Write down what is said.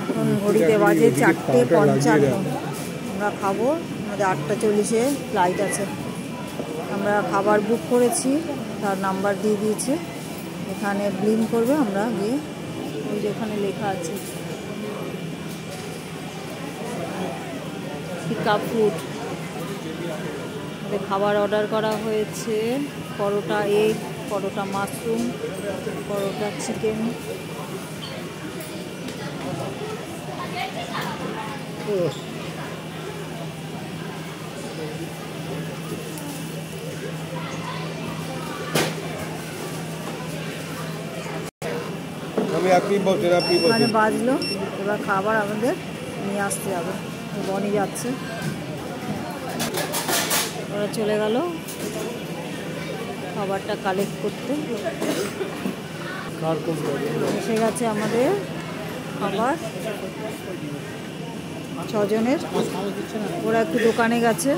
এখন ঘড়িতে বাজে 4:55। আমরা খাবো, আমাদের 8:40-এ ফ্লাইট আছে। আমরা খাবার বুক করেছি, তার নাম্বার দিয়ে দিয়েছে। এখানে ব্লিং করবে, আমরা গিয়ে ওই যে ওখানে লেখা আছে পিক আপ ফুড। খাবার অর্ডার করা হয়েছে পরোটা এগ, পরোটা মাশরুম, পরোটা চিকেন। মানে বাজলো, এবার খাবার আমাদের নিয়ে আসতে যাবে। বনি যাচ্ছে, ওরা চলে গেল খাবারটা কালেক্ট করতে। এসে গেছে আমাদের খাবার 6 জনের। ওরা একটু দোকানে গেছে।